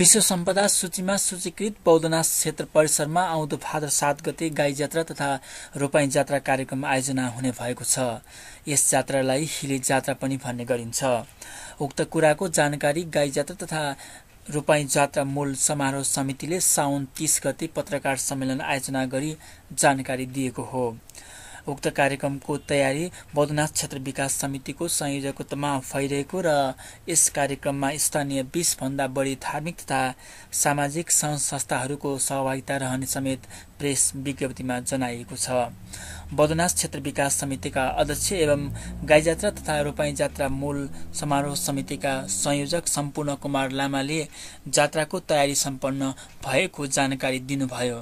विश्व सम्पदा सूचीमा सूचीकृत बौद्धनाथ क्षेत्र परिसरमा आउँदो भाद्र 7 गते गाई जात्रा तथा रोपाई जात्रा कार्यक्रम आयोजना हुने भएको छ। यस जात्रालाई हिले जात्रा पनि भन्ने गरिन्छ। उक्त कुराको जानकारी गाई जात्रा तथा रोपाई जात्रा मूल समारोह समितिले साउन 30 गते पत्रकार सम्मेलन आयोजना गरी जानकारी दिएको हो। उक्त कार्यक्रमको तयारी बौद्धनाथ क्षेत्र विकास समितिको संयोजकत्वमा भइरहेको र यस कार्यक्रममा स्थानीय 20 भन्दा बढी धार्मिक तथा सामाजिक संस्थाहरूको सहभागिता रहने समेत प्रेस विज्ञप्तिमा जनाइएको छ। बौद्धनाथ क्षेत्र विकास समितिका अध्यक्ष एवं गाई जात्रा तथा रोपाई जात्रा मूल समारोह समितिका संयोजक सम्पूर्ण कुमार लामाले जात्राको तयारी सम्पन्न भएको जानकारी दिनुभयो।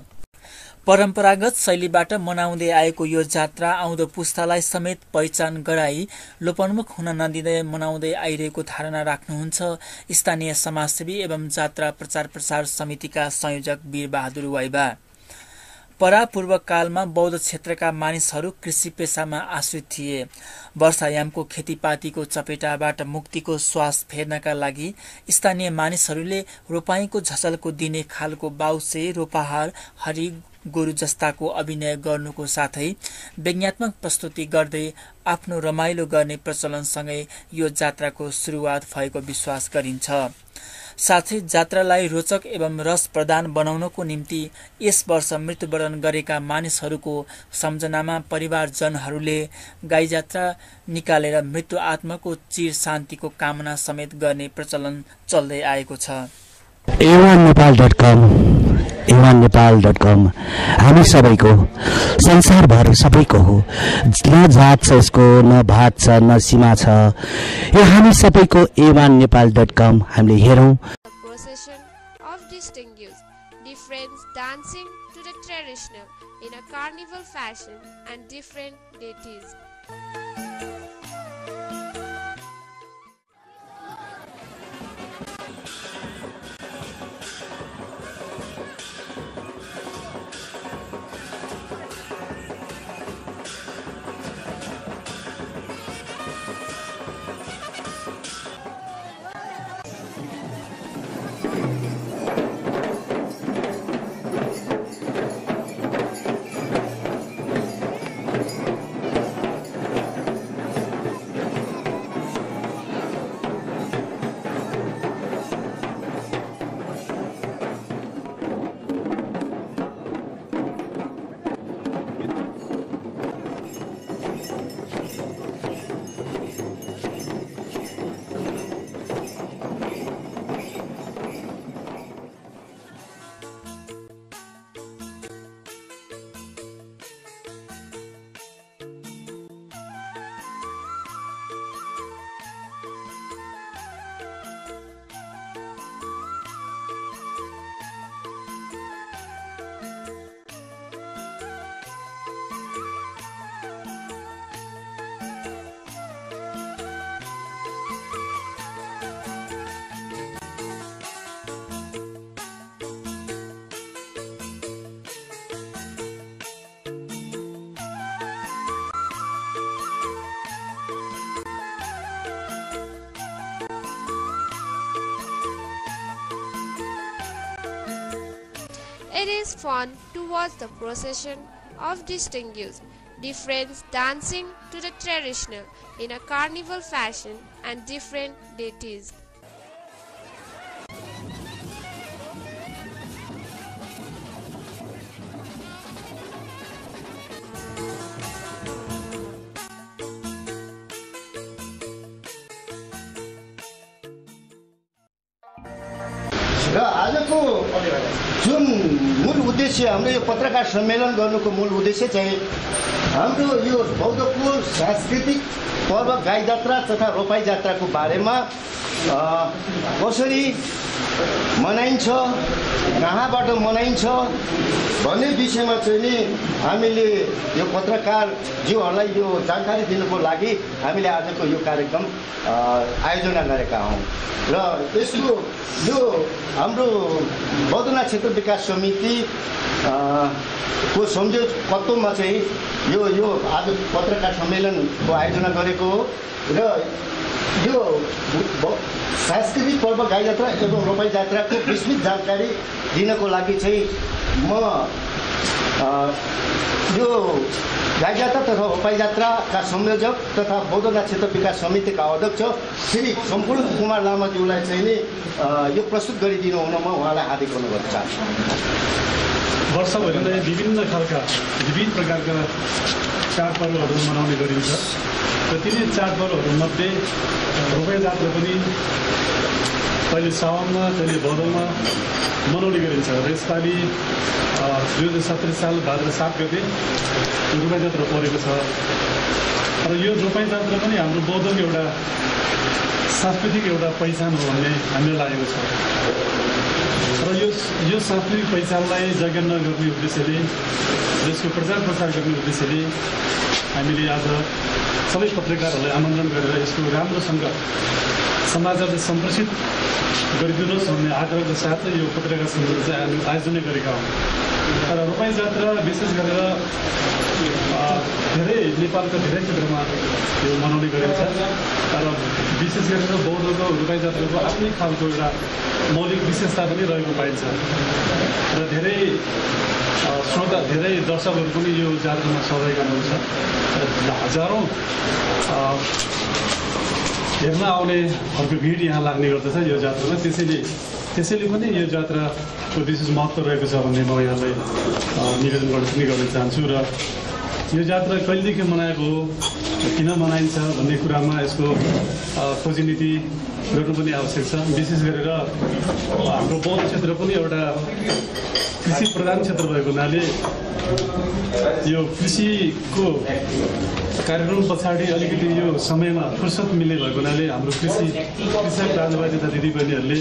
परम्परागत शैलीबाट मनाउँदै आएको यो जात्रा आउँदो पुस्तालाई समेत पहिचान गराई लोपन्मुख हुन नदिँदै मनाउँदै आइरहेको धारणा राख्नुहुन्छ स्थानीय समाजसेवी एवं जात्रा प्रचार प्रसार समितिका संयोजक वीरबहादुर वाइबा। परापूर्व कालमा बौद्ध क्षेत्रका मानिसहरू कृषि पेसामा आश्रित थिए। वर्षायामको खेतीपातीको चपेटाबाट मुक्तिको श्वास फेर्नका लागि स्थानीय मानिसहरूले रोपाईको झसलको दिने खालको बाउसे, रोपाहार, हरि गोरु जस्ताको अभिनय गर्नुको साथै व्यङ्ग्यात्मक प्रस्तुति गर्दै आफ्नो रमाइलो गर्ने प्रचलनसँगै यो जात्राको सुरुवात भएको विश्वास गरिन्छ। साथै जात्रालाई रोचक एवं रस प्रदान बनाउनको निम्ति यस वर्ष मृत्युवरण गरेका मानिसहरूको सम्झनामा परिवारजनहरूले गाई जात्रा निकालेर मृत्यु आत्माको चिर शान्तिको कामना समेत गर्ने प्रचलन चल्दै आएको छ। evanepal.com हामी सबैको, संसारभर सबैको हो। न जात छ यसको, न भात छ, न सीमा छ। यो हामी सबैको evanepal.com हामीले हेरौं। Procession of distinguished different dancing to the traditional in a carnival fashion and different deities. It is fun to watch the procession of distinguished different dancing to the traditional in a carnival fashion and different deities. र आजको जुन मूल उद्देश्य हाम्रो यो पत्रकार सम्मेलन गर्नुको मूल उद्देश्य चाहिँ हाम्रो यो बौद्धको सांस्कृतिक पर्व गाई जात्रा तथा रोपाई जात्राको बारेमा कसरी मनाइन्छ, कहाँबाट मनाइन्छ भन्ने विषयमा चाहिँ नि हामीले यो पत्रकारज्यूहरूलाई यो जानकारी दिनुको लागि हामीले आजको यो कार्यक्रम आयोजना गरेका हौँ। र यसको यो हाम्रो बौद्धनाथ क्षेत्र विकास समिति को संयोजकत्वमा चाहिँ यो आज पत्रकार सम्मेलनको आयोजना गरेको हो। र यो सांस्कृतिक पर्व गाई जात्रा एवं रोपाई जात्राको विस्तृत जानकारी दिनको लागि चाहिँ म यो गाई जात्रा तथा रोपाई जात्राका संयोजक तथा बौद्धनाथ क्षेत्र विकास समितिका अध्यक्ष श्री सम्पूर्ण कुमार लामाज्यूलाई चाहिँ नि यो प्रस्तुत गरिदिनु हुन म उहाँलाई हार्दिक अनुरोध चाहन्छु। वर्षभरि नै विभिन्न प्रकारका चाडपर्वहरू मनाउने गरिन्छ र तिनै चाडपर्वहरूमध्ये रोपाई जात्रा पनि कहिले साउनमा कहिले भदौमा मनाउने गरिन्छ र यसपालि 2017 साल भाद्र 7 गते रोपाई जात्रा परेको छ र यो रोपाई जात्रा पनि हाम्रो बौद्धको एउटा सांस्कृतिक एउटा पहिचान हो भन्ने हामीलाई लागेको छ र यो सांस्कृतिक पहिचानलाई जगेर्ना गर्ने उद्देश्यले यसको प्रचार प्रसार गर्ने उद्देश्यले हामीले आज सबै पत्रकारहरूलाई आमन्त्रण गरेर यसको राम्रोसँग समाजले सम्प्रेषित गरिदिनुहोस् भन्ने आग्रहको साथ यो पत्रकार सम्मेलन चाहिँ हामी आयोजना गरेका हौँ। र रोपाई जात्रा विशेष गरेर धेरै नेपालका धेरै क्षेत्रमा यो मनाउने गरिन्छ र विशेष गरेर बौद्धको रोपाई जात्राको आफ्नै खालको एउटा मौलिक विशेषता पनि रहेको पाइन्छ र धेरै श्रोता धेरै दर्शकहरू पनि यो जात्रामा सहभागी हुनुहुन्छ र हजारौँ हेर्न आउनेहरूको भिड यहाँ लाग्ने गर्दछ यो जात्रामा। त्यसैले पनि यो जात्राको विशेष महत्त्व रहेको छ भन्ने म यहाँलाई निवेदन गर्न चाहन्छु र यो जात्रा कहिलेदेखि मनाएको हो, किन मनाइन्छ भन्ने कुरामा यसको खोजी नीति गर्नु पनि आवश्यक छ। विशेष गरेर हाम्रो बौद्ध क्षेत्र पनि एउटा कृषि प्रधान क्षेत्र भएको हुनाले यो कृषिको कार्यक्रम पछाडि अलिकति यो समयमा फुर्सद मिल्ने भएको हुनाले हाम्रो कृषक दाजुभाइ तथा दिदीबहिनीहरूले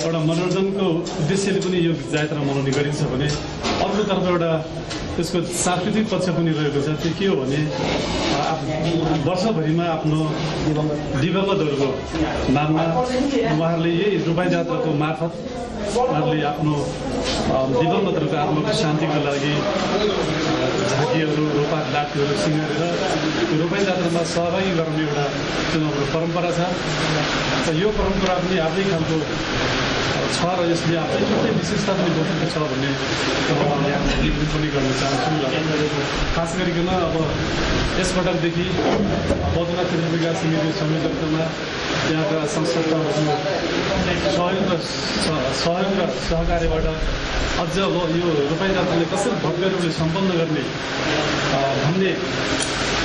एउटा मनोरञ्जनको उद्देश्यले पनि यो जात्रा मनाउने गरिन्छ भने अर्कोतर्फ एउटा त्यसको सांस्कृतिक पक्ष पनि रहेको छ। त्यो के हो भने वर्षभरिमा आफ्नो दिवंगतहरूको नाममा उहाँहरूले यही रोपाई जात्राको मार्फत उहाँहरूले आफ्नो दिवंगतहरूको आत्माको शान्तिको लागि झाँकीहरू रोपा लाठीहरू सिँगारेर रोपाई जात्रामा सहभागी गराउने एउटा जुन हाम्रो परम्परा छ यो परम्परा पनि आफ्नै खालको छ र यसले आफ्नै छुट्टै विशेषता पनि बोकेको छ भन्ने निवेदन पनि गर्न चाहन्छु। खास गरिकन अब यसपटकदेखि बौद्धनाथ क्षेत्र विकास समिति संयोजकतामा त्यहाँका संस्थाहरूको सहयोग र सहकार्यबाट अझ अब यो रोपाई जात्राले कसरी भव्य रूपले सम्पन्न गर्ने भन्ने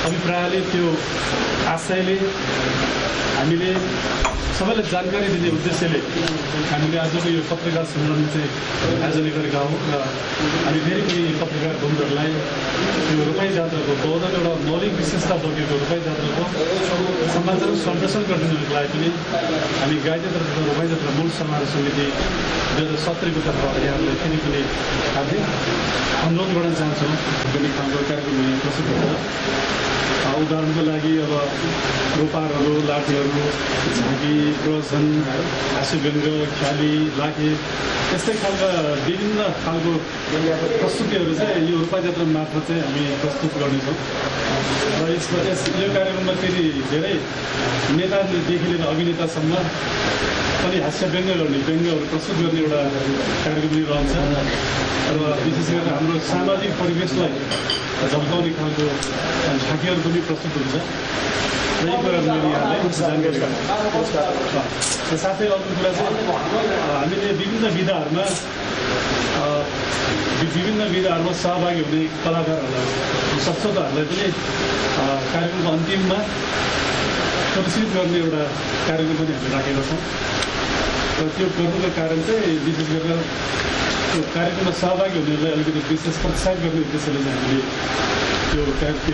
अभिप्रायले त्यो आशयले हामीले सबैलाई जानकारी दिने उद्देश्यले हामीले आजको यो पत्रकार सम्मेलन चाहिँ आयोजना गरेका हौँ र हामी फेरि पनि पत्रकार बन्धुहरूलाई यो रोपाई जात्राको बौद्धको एउटा मौलिक विशेषता बोकेको रोपाई जात्राको समाचार सम्प्रेषण गरिदिनुको लागि पनि हामी गाई जात्रा तथा रोपाई जात्रा मूल समारोह समिति 2017को तर्फबाट यहाँहरूलाई फेरि पनि हार्दिक अनुरोध गर्न चाहन्छौँ। पनि खालको कार्यक्रम यहाँ प्रस्तुत हुन्छ। उदाहरणको लागि अब रोपारहरू लाठीहरू झाँकी प्रवचन हाँस्यव्यङ्ग ख्याली लाखे यस्तै खालका विभिन्न खालको प्रस्तुतिहरू चाहिँ यो रोपाई जात्रा मार्फत चाहिँ हामी प्रस्तुत गर्नेछौँ र यो कार्यक्रममा फेरि धेरै नेतादेखि लिएर अभिनेतासम्म पनि हास्यव्यङ्ग गर्ने व्यङ्गहरू प्रस्तुत गर्ने एउटा कार्यक्रम पनि रहन्छ र विशेष गरेर हाम्रो सामाजिक परिवेशलाई झल्काउने खालको झाँकीहरू पनि प्रस्तुत हुन्छ र यी कुराहरू मैले यहाँलाई जानकारी गराउँछु। साथै अर्को कुरा चाहिँ हामीले विभिन्न विधाहरूमा सहभागी हुने कलाकारहरूलाई सक्षताहरूलाई पनि कार्यक्रमको अन्तिममा पुरस्कृत गर्ने एउटा कार्यक्रम पनि हामीले राखेका छौँ र त्यो गर्नुको कारण चाहिँ विशेष गरेर त्यो कार्यक्रममा सहभागी हुनेहरूलाई अलिकति विशेष प्रोत्साहित गर्ने उद्देश्यले चाहिँ हामीले त्यो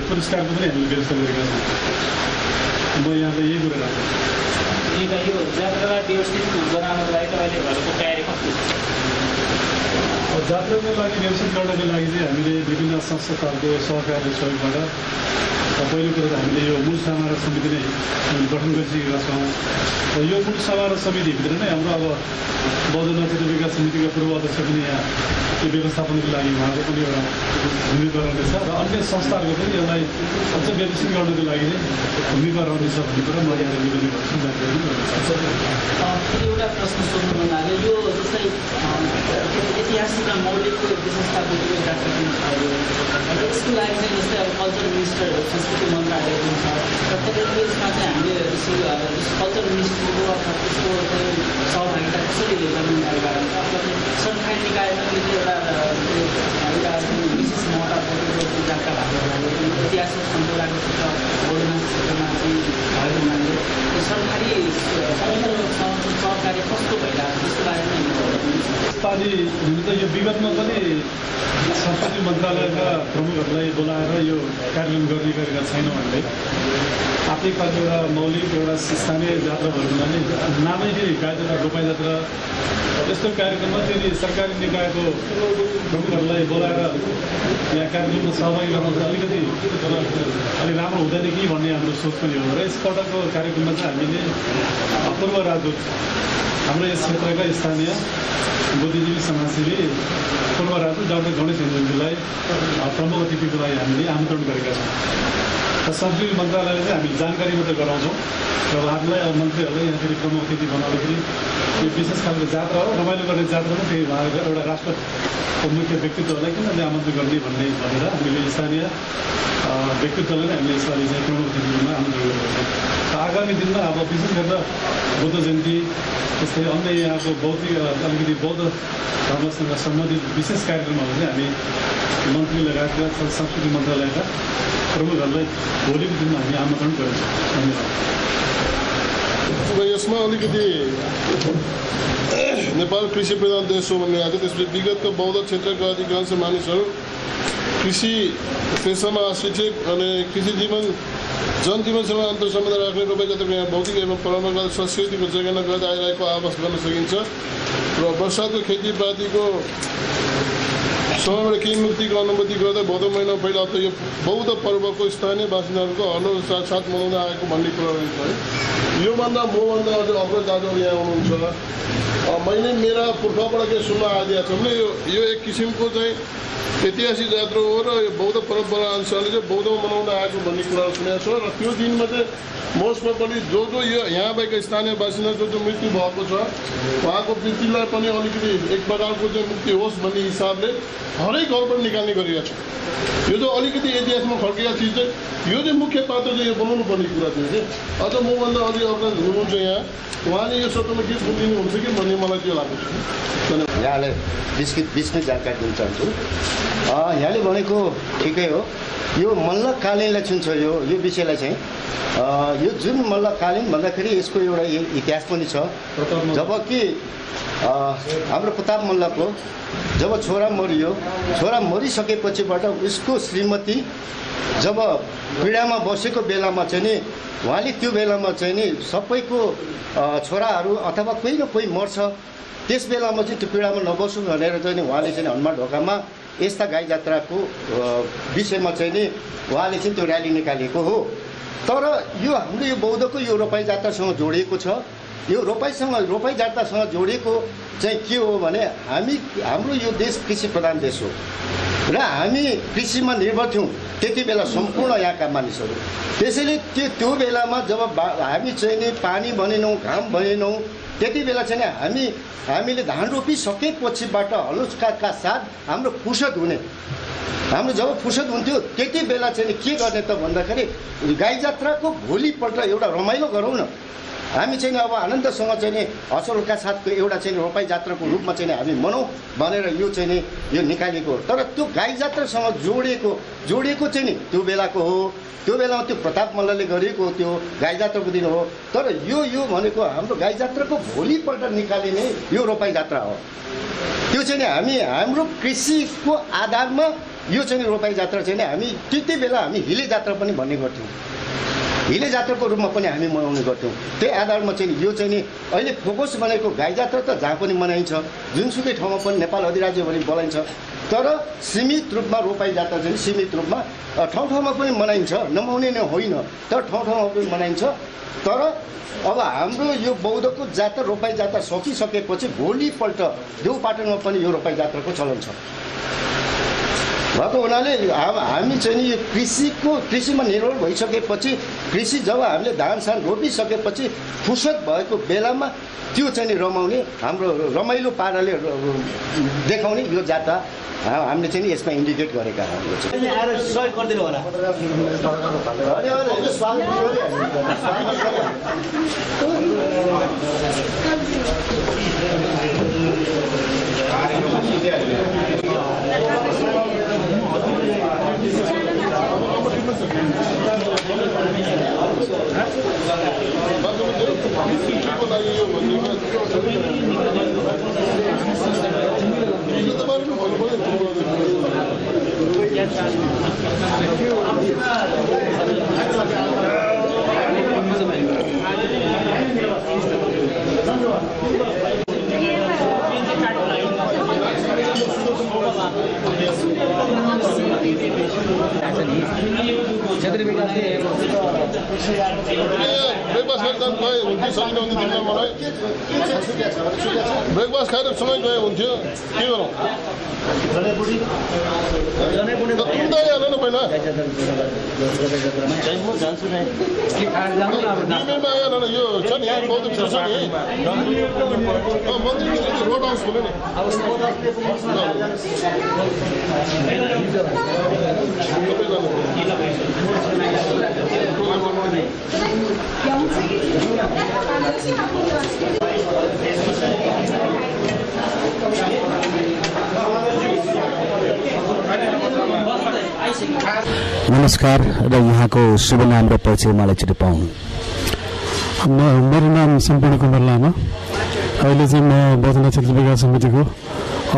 पुरस्कारको पनि हामीले व्यवस्था गरेका छौँ। म यहाँलाई यही कुरा राख्छु। यो जात्रा व्यवस्थित बनाउनको लागि तपाईँले भएको तयारी कस्तो छ? जात्राको लागि व्यवस्थित गर्नको लागि चाहिँ हामीले विभिन्न संस्थाहरूको सहकारी सहयोगबाट पहिलो कुरो त हामीले यो मूल समारोह समिति नै गठन गरिसकेका छौँ र यो मूल समारोह समितिभित्र नै हाम्रो अब बौद्धनाथ क्षेत्र विकास समितिका पूर्व अध्यक्ष पनि यहाँ यो व्यवस्थापनको लागि उहाँको पनि एउटा भूमिका रहनेछ र अन्य संस्थाहरूको पनि यसलाई अझ विकसित गर्नको लागि भूमिका रहनेछ भन्ने कुरा म यहाँ निवेदन गर्छु, जानकारी गर्न चाहन्छु। एउटा प्रश्न सोध्नु मन लाग्यो, यो जस्तै ऐतिहासिक र मौलिक विशेषताको यसको लागि चाहिँ जस्तै अब कल्चर मिनिस्टर संस्कृति मन्त्रालय पनि छ र तपाईँको यसमा चाहिँ हामीले कल्चर मिनिस्ट्रीको अथवा त्यसको चाहिँ सहभागिता कसरी गर्नु सरकारी निकायमा एउटा विशेष महत्त्व बोकेको जानका भएको ऐतिहासिक सम्पदाको क्षेत्र बोर्डनाथ क्षेत्रमा चाहिँ भएको हुनाले सरकारी सहकारी कस्तो भइरहेको त्यसको बारेमा यसपालि हुनु त यो विगतमा पनि संस्कृति मन्त्रालयका प्रमुखहरूलाई बोलाएर यो कार्यक्रम गर्ने गरेका छैनौँ हामीले। आफ्नै पालि एउटा मौलिक एउटा स्थानीय जात्रा भएको हुनाले नामै फेरि गाई जात्रा रोपाई जात्रा यस्तो कार्यक्रममा फेरि सरकारी निकायको प्रमुखहरूलाई बोलाएर यहाँ कार्यक्रममा सहभागी गराउनु अलिकति अलिक राम्रो हुँदैन कि भन्ने हाम्रो सोच पनि हो र यसपटकको कार्यक्रममा चाहिँ हामीले पूर्व राजदूत हाम्रो यस क्षेत्रका स्थानीय बुद्धिजीवी समाजसेवी पूर्व राजदूत डाक्टर गणेश हेन्जलजीलाई प्रमुख अतिथिको लागि हामीले आमन्त्रण गरेका छौँ र संस्कृति मन्त्रालयले चाहिँ हामी जानकारी मात्रै गराउँछौँ र उहाँहरूलाई अब मन्त्रीहरूलाई यहाँ फेरि प्रमुख अतिथि बनाउँदाखेरि यो विशेष खालको जात्रा हो, रमाइलो गर्ने जात्रामा फेरि उहाँहरूको एउटा राष्ट्रको मुख्य व्यक्तित्वहरूलाई किन आमन्त्रण गर्ने भनेर हामीले स्थानीय व्यक्तित्वलाई नै हामीले यसपालि चाहिँ प्रमुख अतिथिमा आमन्त्रण गरेका छौँ। आगामी दिनमा अब विशेष गरेर बुद्ध जयन्ती जस्तै अन्य यहाँको बौद्धिक अलिकति बौद्ध धर्मसँग सम्बन्धित विशेष कार्यक्रमहरू चाहिँ हामी मन्त्री लगायतका संस्कृति मन्त्रालयका प्रमुखहरूलाई भोलिको दिनमा हामी आमन्त्रण गर्छौँ। धन्यवाद। यसमा अलिकति नेपाल कृषि प्रधान देश हो भन्ने आएको, त्यसपछि विगतको बौद्ध क्षेत्रका अधिकांश मानिसहरू कृषि पेसामा आश्रित अनि कृषि जनजीवनसँग अन्तर सम्बन्ध राख्ने रोपाई जात्राको यहाँ भौतिक एवं परम्परागत संस्कृतिको जगेर्ना गर्दै आइरहेको आभास गर्न सकिन्छ र वर्षाको खेतीपातीको समयबाट केही मुक्तिको अनुभूति गर्दै भदौ महिना पहिला त यो बौद्ध पर्वको स्थानीय बासिन्दाहरूको हलो साथ मनाउँदै आएको भन्ने कुरा रहेछ है। योभन्दा मभन्दा अझ अग्र दाजुहरू यहाँ हुनुहुन्छ, मैले मेरा पुर्खाबाट के सुन्न आइदिएको छ भने यो एक किसिमको चाहिँ ऐतिहासिक जात्रा हो र यो बौद्ध परम्परा अनुसारले चाहिँ बौद्धमा मनाउँदै आएको भन्ने कुराहरू सुनेको छ र त्यो दिनमा चाहिँ मोस्टमा पनि जो यो यहाँ भएका स्थानीय बासिन्दा जो मृत्यु भएको छ उहाँको वृत्तिलाई पनि अलिकति एक प्रकारको चाहिँ मुक्ति होस् भन्ने हिसाबले हरेक घरबाट निकाल्ने गरिरहेको छ। यो जो अलिकति इतिहासमा खड्केका चिज चाहिँ यो चाहिँ मुख्य पात्र चाहिँ यो बनाउनु पर्ने कुरा थियो कि अझ मभन्दा अझै अग्रज हुनुहुन्छ यहाँ, उहाँले यो सत्रमा के बुझिदिनुहुन्छ कि भन्ने मलाई त्यो लाग्छ। यहाँलाई बिचमै जानकारी दिन चाहन्छु। यहाँले भनेको ठिकै हो, यो मल्लकालीनलाई छुन्छ यो विषयलाई चाहिँ यो जुन मल्लकालीन भन्दाखेरि यसको एउटा इतिहास पनि छ। जबकि हाम्रो प्रताप मल्लको जब छोरा मरियो, छोरा मरिसकेपछिबाट उसको श्रीमती जब पीडामा बसेको बेलामा चाहिँ नि उहाँले त्यो बेलामा चाहिँ नि सबैको छोराहरू अथवा कोही न कोही मर्छ, त्यस बेलामा चाहिँ त्यो पीडामा नबसौँ भनेर चाहिँ नि उहाँले चाहिँ हनुमान ढोकामा यस्ता गाई जात्राको विषयमा चाहिँ नि उहाँले चाहिँ त्यो र्याली निकालेको हो। तर यो हाम्रो यो बौद्धको यो रोपाई जात्रासँग जोडिएको छ। यो रोपाई जात्रासँग जोडिएको चाहिँ के हो भने हाम्रो यो देश कृषि प्रधान देश हो र हामी कृषिमा निर्भर थियौँ त्यति बेला सम्पूर्ण यहाँका मानिसहरू। त्यसैले त्यो बेलामा जब हामी चाहिँ नि पानी भनेनौँ, घाम भनेनौँ, त्यति बेला चाहिँ हामीले धान रोपिसकेपछिबाट हलोका साथ हाम्रो फुर्सद हुने, हाम्रो जब फुर्सद हुन्थ्यो त्यति बेला चाहिँ के गर्ने त भन्दाखेरि गाई जात्राको भोलिपल्ट एउटा रमाइलो गरौँ न, हामी चाहिँ अब आनन्दसँग चाहिँ नि हसलका साथको एउटा चाहिँ रोपाई जात्राको रूपमा चाहिँ हामी मनाउँ भनेर यो चाहिँ नि यो निकालेको हो। तर त्यो गाई जात्रासँग जोडिएको चाहिँ नि त्यो बेलाको हो, त्यो बेलामा त्यो प्रताप मल्लले गरेको त्यो गाई जात्राको दिन हो। तर यो भनेको हाम्रो गाई जात्राको भोलिपल्ट निकालिने यो रोपाई जात्रा हो। त्यो चाहिँ नि हाम्रो कृषिको आधारमा यो चाहिँ रोपाई जात्रा चाहिँ नि हामी त्यति बेला हामी हिले जात्रा पनि भन्ने गर्थ्यौँ, हिले जात्राको रूपमा पनि हामी मनाउने गर्थ्यौँ। त्यही आधारमा चाहिँ यो चाहिँ नि अहिले फोकस भनेको गाई जात्रा त जहाँ पनि मनाइन्छ, जुनसुकै ठाउँमा पनि नेपाल अधिराज्य भने बोलाइन्छ, तर सीमित रूपमा रोपाई जात्रा चाहिँ सीमित रूपमा ठाउँ ठाउँमा पनि मनाइन्छ, नमनाउने नै होइन, तर ठाउँ ठाउँमा पनि मनाइन्छ। तर अब हाम्रो यो बौद्धको जात्रा रोपाई जात्रा सकिसकेपछि भोलिपल्ट देउपाटनमा पनि यो रोपाई जात्राको चलन छ। भएको हुनाले हामी चाहिँ नि यो कृषिमा निर्भर भइसकेपछि कृषि जब हामीले धानसान रोपिसकेपछि फुर्सद भएको बेलामा त्यो चाहिँ नि रमाउने हाम्रो रमाइलो पाराले देखाउने यो जात्रा हामीले चाहिँ नि यसमा इन्डिकेट गरेका हाम्रो चाहिँ आएर सहयोग गरिदिनु होला। ब्रेकफास्ट खाएर सँगै गए हुन्थ्यो के गरौँ हाल न पहिला यो छ नि बौद्ध छ नि मन्दिर रोड हाउस खोल्यो नमस्कार र यहाँको शुभ नाम र परिचय मलाई छिटो पाउनु। मेरो नाम सम्पूर्ण कुमार लामा। अहिले चाहिँ म बौद्ध क्षेत्र विकास समितिको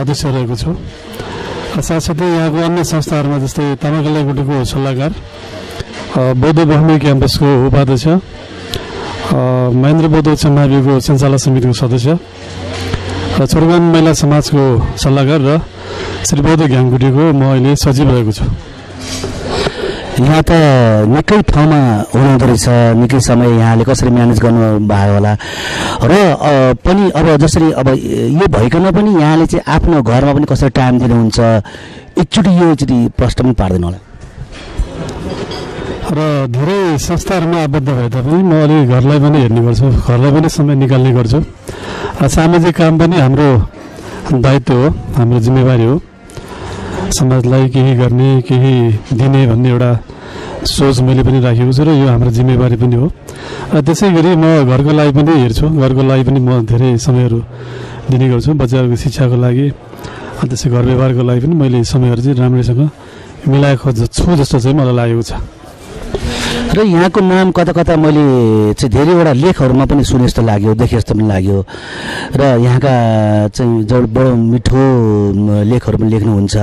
अध्यक्ष रहेको छु। साथसाथै यहाँको अन्य संस्थाहरूमा जस्तै तामाकल्ला गुटीको सल्लाहकार, बौद्ध बहुमुखी क्याम्पसको उपाध्यक्ष, महेन्द्र बौद्ध उच्च माविको सञ्चालक समितिको सदस्य, छोरगान महिला समाजको सल्लाहकार र श्री बौद्ध घ्याङगुटीको म अहिले सचिव रहेको छु। यहाँ त निकै ठाउँमा हुनुहुँदो रहेछ, निकै समय यहाँले कसरी म्यानेज गर्नुभयो होला र पनि अब जसरी अब यो भइकन पनि यहाँले चाहिँ आफ्नो घरमा पनि कसरी टाइम दिनुहुन्छ एकचोटि प्रश्न पनि पार्दैन होला। र धेरै संस्थाहरूमा आबद्ध भए तापनि म अलि घरलाई पनि हेर्ने गर्छु, घरलाई पनि समय निकाल्ने गर्छु। सामाजिक काम पनि हाम्रो दायित्व हो, हाम्रो जिम्मेवारी हो। समाजलाई केही गर्ने, केही दिने भन्ने एउटा सोच मैले पनि राखेको छु र यो हाम्रो जिम्मेवारी पनि हो। त्यसै गरी म घरको लागि पनि हेर्छु, घरको लागि पनि म धेरै समयहरू दिने गर्छु। बच्चाहरूको शिक्षाको लागि, त्यसै घर व्यवहारको लागि पनि मैले समयहरू चाहिँ राम्रैसँग मिलाएको छु जस्तो चाहिँ मलाई लागेको छ। र यहाँको नाम कता कता मैले चाहिँ धेरैवटा लेखहरूमा पनि सुने जस्तो लाग्यो, देखे जस्तो पनि लाग्यो र यहाँका चाहिँ बडो मिठो लेखहरू पनि लेख्नुहुन्छ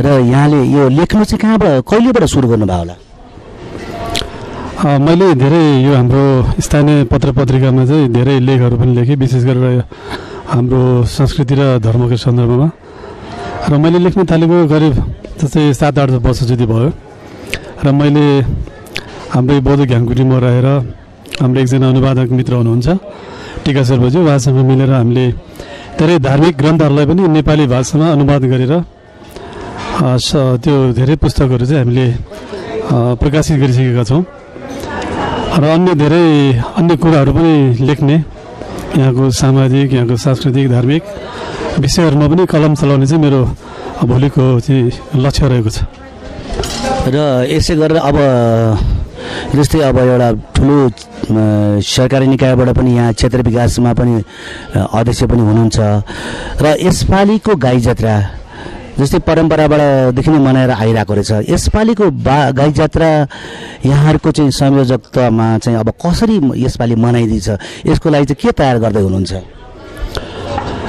र यहाँले यो लेख्नु चाहिँ कहाँबाट कहिलेबाट सुरु गर्नुभयो होला? मैले धेरै यो हाम्रो स्थानीय पत्र पत्रिकामा चाहिँ धेरै लेखहरू पनि लेखेँ, विशेष गरेर हाम्रो संस्कृति र धर्मको सन्दर्भमा। र मैले लेख्न थालेको करिब जस्तै 7-8 वर्ष जति भयो। र मैले हाम्रो बौद्ध घ्याङगुटीमा रहेर हाम्रो एकजना अनुवादक मित्र हुनुहुन्छ टिका शेर्पाज्यू, उहाँसँग मिलेर हामीले धेरै धार्मिक ग्रन्थहरूलाई पनि नेपाली भाषामा अनुवाद गरेर त्यो धेरै पुस्तकहरू चाहिँ हामीले प्रकाशित गरिसकेका छौँ। र अन्य कुराहरू पनि लेख्ने, यहाँको सामाजिक, यहाँको सांस्कृतिक, धार्मिक विषयहरूमा पनि कलम चलाउने चाहिँ मेरो भोलिको चाहिँ लक्ष्य रहेको छ। र यसै गरेर अब जस्तै अब एउटा ठुलो सरकारी निकायबाट पनि यहाँ क्षेत्र विकासमा पनि अध्यक्ष पनि हुनुहुन्छ र यसपालिको गाई जात्रा जस्तै परम्पराबाटदेखि नै मनाएर आइरहेको रहेछ। यसपालिको गाई जात्रा यहाँहरूको चाहिँ संयोजकतामा चाहिँ अब कसरी यसपालि मनाइदिन्छ, यसको लागि चाहिँ के तयार गर्दै हुनुहुन्छ?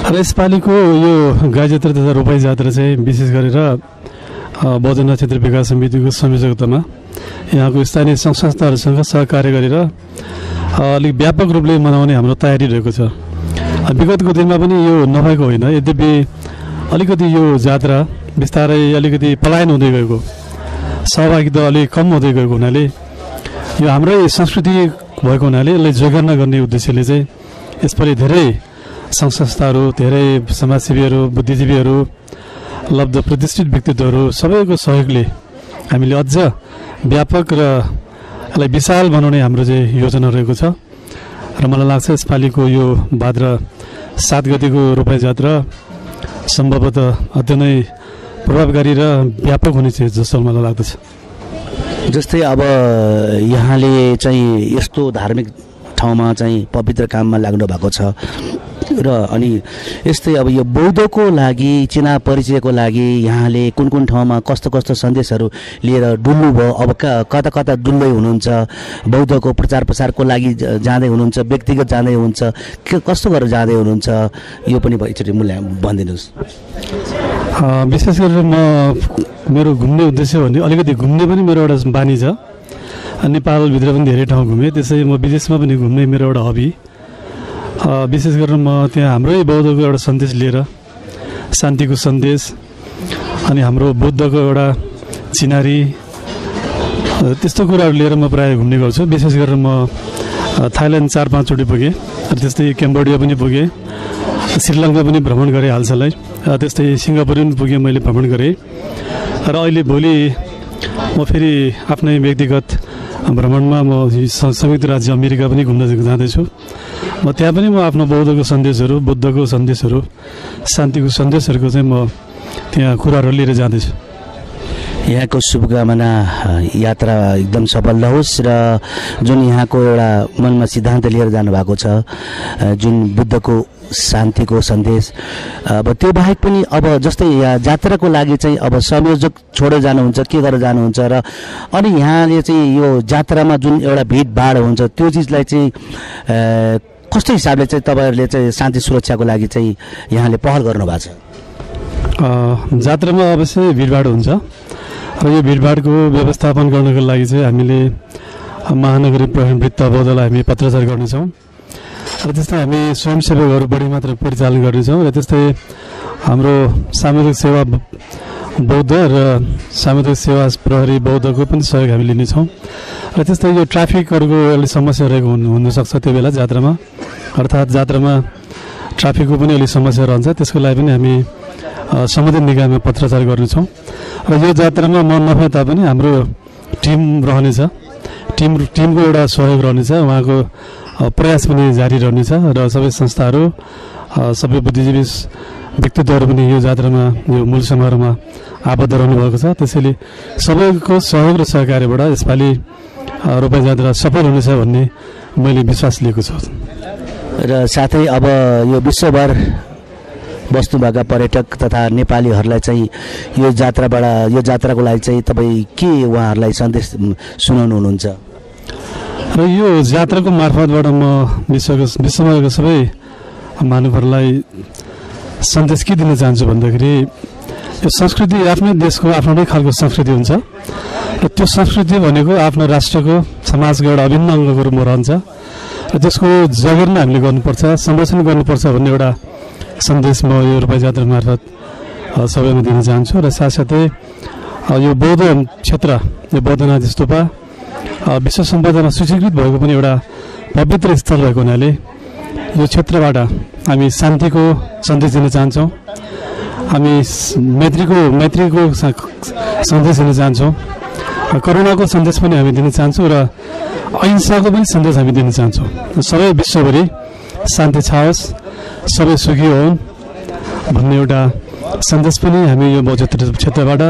र यसपालिको यो गाई जात्रा तथा रोपाई जात्रा चाहिँ विशेष गरेर बौद्ध क्षेत्र विकास समितिको संयोजकतामा यहाँको स्थानीय सङ्घ संस्थाहरूसँग सहकार्य गरेर अलिक व्यापक रूपले मनाउने हाम्रो तयारी रहेको छ। विगतको दिनमा पनि यो नभएको होइन, यद्यपि अलिकति यो जात्रा बिस्तारै अलिकति पलायन हुँदै गएको, सहभागिता अलिक कम हुँदै गएको हुनाले यो हाम्रै संस्कृति भएको हुनाले यसलाई जोगाउन गर्ने उद्देश्यले चाहिँ यसपालि धेरै सङ्घ संस्थाहरू, धेरै समाजसेवीहरू, बुद्धिजीवीहरू लब्ध प्रतिष्ठित व्यक्तित्वहरू सबैको सहयोगले हामीले अझ व्यापक र यसलाई विशाल बनाउने हाम्रो चाहिँ योजना रहेको छ र मलाई लाग्छ यसपालिको यो भाद्र 7 गतिको रोपाई जात्रा सम्भवतः अति नै प्रभावकारी र व्यापक हुने चाहिँ जस्तो मलाई लाग्दछ। जस्तै अब यहाँले चाहिँ यस्तो धार्मिक ठाउँमा चाहिँ पवित्र काममा लाग्नु भएको छ र अनि यस्तै अब यो बौद्धको लागि चिना परिचयको लागि यहाँले कुन कुन ठाउँमा कस्तो कस्तो सन्देशहरू लिएर डुल्नुभयो, अब कता कता डुल्दै हुनुहुन्छ, बौद्धको प्रचार प्रसारको लागि जाँदै हुनुहुन्छ, व्यक्तिगत जाँदै हुनुहुन्छ, कस्तो गरेर जाँदै हुनुहुन्छ, यो पनि एकचोटि मूल्य भनिदिनुहोस्। विशेष गरेर मेरो घुम्ने उद्देश्य भने अलिकति घुम्ने पनि मेरो एउटा बानी छ। नेपालभित्र पनि धेरै ठाउँ घुमेँ, त्यसै म विदेशमा पनि घुम्ने मेरो एउटा हबी। विशेष गरेर म त्यहाँ हाम्रै बौद्धको एउटा सन्देश लिएर, शान्तिको सन्देश, अनि हाम्रो बुद्धको एउटा चिनारी, त्यस्तो कुराहरू लिएर म प्रायः घुम्ने गर्छु। विशेष गरेर म थाइल्यान्ड 4-5 चोटि पुगेँ, त्यस्तै क्याम्बोडिया पनि पुगेँ, श्रीलङ्का पनि भ्रमण गरेँ हालसालै, त्यस्तै सिङ्गापुर पनि पुगेँ, मैले भ्रमण गरेँ। र अहिले भोलि म फेरि आफ्नै व्यक्तिगत भ्रमणमा म संयुक्त राज्य अमेरिका पनि घुम्न जाँदैछु। म त्यहाँ पनि म आफ्नो बौद्धको सन्देशहरू, बुद्धको सन्देशहरू, शान्तिको सन्देशहरूको चाहिँ म त्यहाँ कुराहरू लिएर जाँदैछु। यहाँको शुभकामना यात्रा एकदम सफल रहोस् र जुन यहाँको एउटा मनमा सिद्धान्त लिएर जानुभएको छ, जुन बुद्धको शान्तिको सन्देश, अब त्यो बाहेक पनि अब जस्तै यहाँ जात्राको लागि चाहिँ अब संयोजक छोडेर जानुहुन्छ, के गरेर जानुहुन्छ, र अनि यहाँले चाहिँ यो जात्रामा जुन एउटा भिडभाड हुन्छ त्यो चिजलाई चाहिँ कस्तो हिसाबले चाहिँ तपाईँहरूले चाहिँ शान्ति सुरक्षाको लागि चाहिँ यहाँले पहल गर्नुभएको छ? जात्रामा अवश्य भिडभाड हुन्छ र यो भिडभाडको व्यवस्थापन गर्नको लागि चाहिँ हामीले महानगरी प्रहरी वृत्त बौद्धलाई हामी पत्राचार गर्नेछौँ र त्यस्तै हामी स्वयंसेवकहरू बढी मात्र परिचालन गर्नेछौँ र त्यस्तै हाम्रो सामुदायिक सेवा बौद्ध र सामुदायिक सेवा प्रहरी बौद्धको पनि सहयोग हामी लिनेछौँ र त्यस्तै यो ट्राफिकहरूको अलिक समस्या रहेको हुनसक्छ त्यो बेला जात्रामा, अर्थात् जात्रामा ट्राफिकको पनि अलिक समस्या रहन्छ, त्यसको लागि पनि हामी सम्बन्धित निकायमा पत्राचार गर्नेछौँ र यो जात्रामा म नभए तापनि हाम्रो टिम रहनेछ, टिमको एउटा सहयोग रहनेछ, उहाँको प्रयास पनि जारी रहनेछ र सबै संस्थाहरू, सबै बुद्धिजीवी व्यक्तित्वहरू पनि यो जात्रामा, यो मूल समारोहमा आबद्ध रहनुभएको छ। त्यसैले सबैको सहयोग र सहकार्यबाट यसपालि रोपाई जात्रा सफल हुनेछ भन्ने मैले विश्वास लिएको छु। र साथै अब यो विश्वभर बस्नुभएका पर्यटक तथा नेपालीहरूलाई चाहिँ यो जात्राको लागि चाहिँ तपाईँ के उहाँहरूलाई सन्देश सुनाउनु हुनुहुन्छ? र यो जात्राको मार्फतबाट म विश्वभरका सबै मानवहरूलाई सन्देश के दिन चाहन्छु भन्दाखेरि यो संस्कृति आफ्नै देशको आफ्नै खालको संस्कृति हुन्छ र त्यो संस्कृति भनेको आफ्नो राष्ट्रको, समाजको एउटा अभिन्न अङ्गको रूपमा रहन्छ र त्यसको जगेर्ना हामीले गर्नुपर्छ, संरक्षण गर्नुपर्छ भन्ने एउटा सन्देश म यो रोपाई जात्रा मार्फत सबैमा दिन चाहन्छु। र साथसाथै यो बौद्ध क्षेत्र, यो बौद्धनाथ स्तूपा विश्व सम्पदामा सूचीकृत भएको पनि एउटा पवित्र स्थल भएको हुनाले यो क्षेत्रबाट हामी शान्तिको सन्देश दिन चाहन्छौँ, हामी मैत्रीको सन्देश दिन चाहन्छौँ, करुणाको सन्देश पनि हामी दिन चाहन्छौँ र अहिंसाको पनि सन्देश हामी दिन चाहन्छौँ। सबै विश्वभरि शान्ति छाओस्, सबै सुखी होन् भन्ने एउटा सन्देश पनि हामी यो बौद्ध क्षेत्रबाट,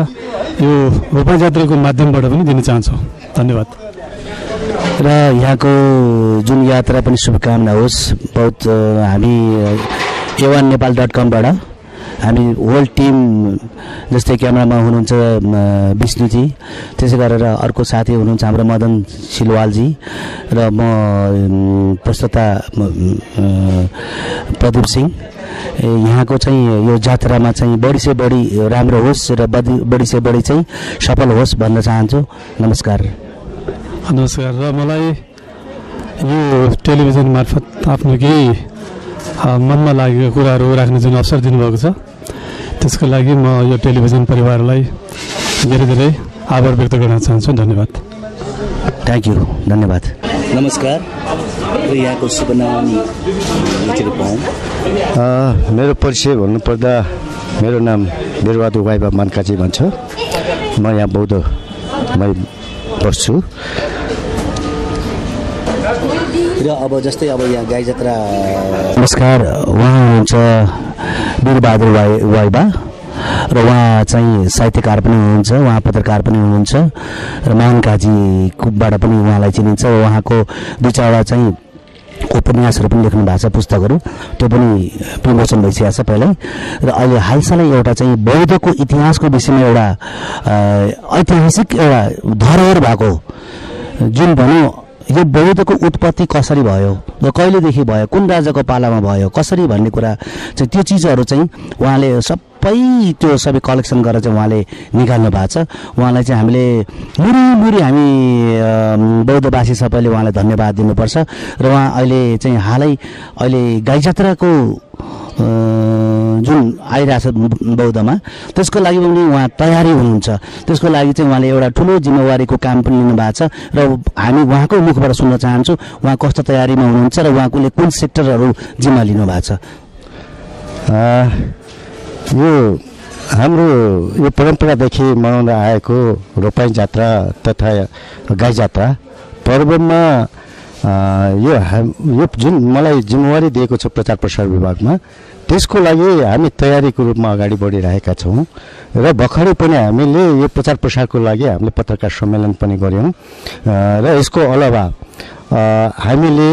यो रोपाई जात्राको माध्यमबाट पनि दिन चाहन्छौँ। धन्यवाद। र यहाँको जुन यात्रा पनि शुभकामना होस्। बहुत हामी a1nepal.com बाट हामी होल टिम, जस्तै क्यामेरामा हुनुहुन्छ विष्णुजी, त्यसै गरेर अर्को साथी हुनुहुन्छ हाम्रो मदन सिलवालजी र म प्रस्तुता प्रदीप सिंह। यहाँको चाहिँ यो जात्रामा चाहिँ बढी से बढी राम्रो होस् र बढी से बढी चाहिँ सफल होस् भन्न चाहन्छु। नमस्कार। नमस्कार। र मलाई यो टेलिभिजन मार्फत आफ्नो केही मनमा लागेको कुराहरू राख्ने जुन अवसर दिनुभएको छ, त्यसको लागि म यो टेलिभिजन परिवारलाई धेरै धेरै आभार व्यक्त गर्न चाहन्छु। धन्यवाद। Thank you. धन्यवाद। नमस्कार। यहाँको शुभ नाम? मेरो परिचय भन्नुपर्दा मेरो नाम बिरबहादुर वाइबा मनकाजी भन्छ। म यहाँ बौद्धमै बस्छु। र अब जस्तै अब यहाँ गाई जात्रा नमस्कार, उहाँ हुनुहुन्छ बिरबहादुर वाइबा र उहाँ चाहिँ साहित्यकार पनि हुनुहुन्छ, उहाँ पत्रकार पनि हुनुहुन्छ र मानकाजीबाट पनि उहाँलाई चिनिन्छ। उहाँको 2-4वटा चाहिँ उपन्यासहरू पनि लेख्नु भएको छ, पुस्तकहरू, त्यो पनि प्रमोसन भइसकेको छ पहिल्यै। र अहिले हालसालै एउटा चाहिँ बौद्धको इतिहासको विषयमा एउटा ऐतिहासिक एउटा धरोहर भएको, जुन भनौँ यो बौद्धको उत्पत्ति कसरी भयो र कहिलेदेखि भयो, कुन राजाको पालामा भयो, कसरी भन्ने कुरा चाहिँ त्यो चिजहरू चाहिँ उहाँले सबै कलेक्सन गरेर चाहिँ उहाँले निकाल्नु भएको छ। उहाँलाई चाहिँ हामीले मुरी हामी बौद्धवासी सबैले उहाँलाई धन्यवाद दिनुपर्छ। र उहाँ अहिले चाहिँ अहिले गाई जात्राको जुन आइरहेछ बौद्धमा, त्यसको लागि पनि उहाँ तयारी हुनुहुन्छ। त्यसको लागि चाहिँ उहाँले एउटा ठुलो जिम्मेवारीको काम पनि लिनुभएको छ र हामी उहाँको मुखबाट सुन्न चाहन्छौँ उहाँ कस्तो तयारीमा हुनुहुन्छ र उहाँले कुन सेक्टरहरू जिम्मा लिनुभएको छ। यो हाम्रो यो परम्परादेखि मनाउँदै आएको रोपाइँ जात्रा तथा गाई जात्रा पर्वमा यो जुन मलाई जिम्मेवारी दिएको छ प्रचार प्रसार विभागमा, त्यसको लागि हामी तयारीको रूपमा अगाडि बढिरहेका छौँ। र भर्खरै पनि हामीले यो प्रचार प्रसारको लागि हामीले पत्रकार सम्मेलन पनि गऱ्यौँ। र यसको अलावा हामीले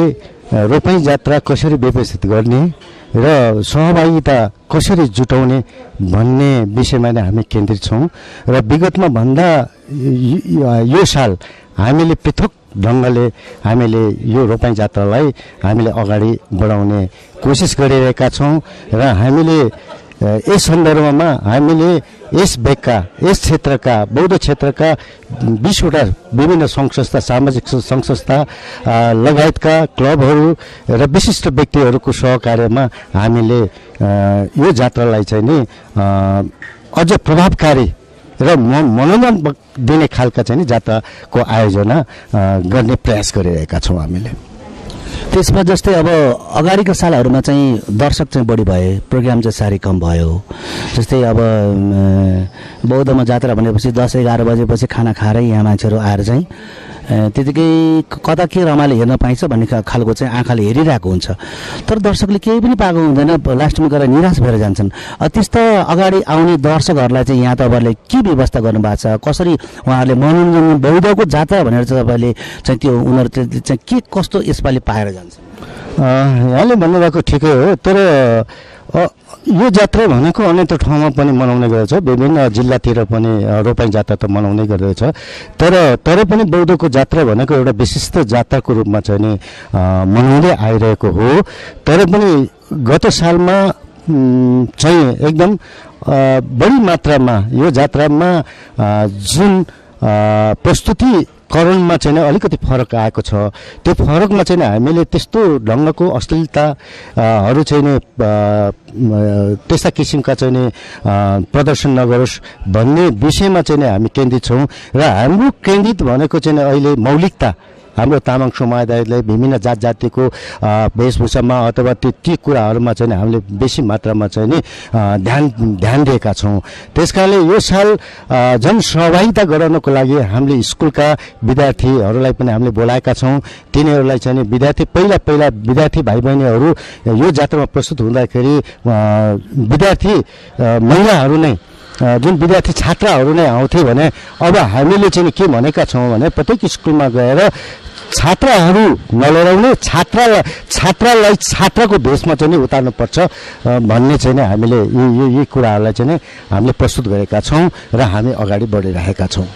रोपाइँ जात्रा कसरी व्यवस्थित गर्ने र सहभागिता कसरी जुटाउने भन्ने विषयमा नै हामी केन्द्रित छौँ। र विगतमा भन्दा यो साल हामीले पृथक ढङ्गले हामीले यो रोपाइँ जात्रालाई हामीले अगाडि बढाउने कोसिस गरिरहेका छौँ। र हामीले यस सन्दर्भमा हामीले यस क्षेत्रका बौद्ध क्षेत्रका 20वटा विभिन्न सङ्घ-संस्था, सामाजिक सङ्घ-संस्था लगायतका क्लबहरू र विशिष्ट व्यक्तिहरूको सहकार्यमा हामीले यो जात्रालाई चाहिँ नि अझ प्रभावकारी र मनोरञ्जन दिने खालका चाहिँ नि जात्राको आयोजना गर्ने प्रयास गरिरहेका छौँ हामीले। त्यसमा जस्तै अब अगाडिका सालहरूमा चाहिँ दर्शक चाहिँ बढी भए, प्रोग्राम चाहिँ साह्रै कम भयो। जस्तै अब बौद्धमा जात्रा भनेपछि 10-11 बजेपछि खाना खाएरै यहाँ मान्छेहरू आएर चाहिँ त्यतिकै कता के रमाइलो हेर्न पाइन्छ भन्ने खालको चाहिँ आँखाले हेरिरहेको हुन्छ। तर दर्शकले केही पनि पाएको हुँदैन, लास्टमा गएर निराश भएर जान्छन्। त्यस्तो अगाडि आउने दर्शकहरूलाई चाहिँ यहाँ तपाईँहरूले के व्यवस्था गर्नुभएको छ, कसरी उहाँहरूले मनोरञ्जन बौद्धको जात्रा भनेर चाहिँ तपाईँले चाहिँ त्यो उनीहरूले चाहिँ के कस्तो यसपालि पाएर जान्छ? यहाँले भन्नुभएको ठिकै हो, तर यो जात्रा भनेको अन्य ठाउँमा पनि मनाउने गर्दछ, विभिन्न जिल्लातिर पनि रोपाइँ जात्रा त मनाउने गर्दछ। तर पनि बौद्धको जात्रा भनेको एउटा विशिष्ट जात्राको रूपमा चाहिँ नि मनाउँदै आइरहेको हो। तर पनि गत सालमा चाहिँ एकदम बढी मात्रामा यो जात्रामा जुन प्रस्तुतिकरणमा चाहिँ अलिकति फरक आएको छ। त्यो फरकमा चाहिँ हामीले त्यस्तो ढङ्गको अश्लीलताहरू चाहिँ त्यस्ता किसिमका चाहिँ प्रदर्शन नगरोस् भन्ने विषयमा चाहिँ हामी केन्द्रित छौँ। र हाम्रो केन्द्रित भनेको चाहिँ अहिले मौलिकता, हाम्रो तामाङ समुदायले विभिन्न जात जातिको वेशभूषामा अथवा ती कुराहरूमा चाहिँ हामीले बेसी मात्रामा चाहिँ नि ध्यान दिएका छौँ। त्यसकारणले यो साल जनसहभागिता गराउनको लागि हामीले स्कुलका विद्यार्थीहरूलाई पनि हामीले बोलाएका छौँ। तिनीहरूलाई चाहिँ पहिला विद्यार्थी भाइ बहिनीहरू यो जात्रामा प्रस्तुत हुँदाखेरि विद्यार्थी महिलाहरू नै जुन विद्यार्थी छात्राहरू नै आउँथे भने अब हामीले चाहिँ के भनेका छौँ भने प्रत्येक स्कुलमा गएर छात्राहरू नलडाउने, छात्रालाई छात्राको भेषमा चाहिँ उतार्नुपर्छ भन्ने चाहिँ हामीले यी कुराहरूलाई चाहिँ हामीले प्रस्तुत गरेका छौँ र हामी अगाडि बढिरहेका छौँ।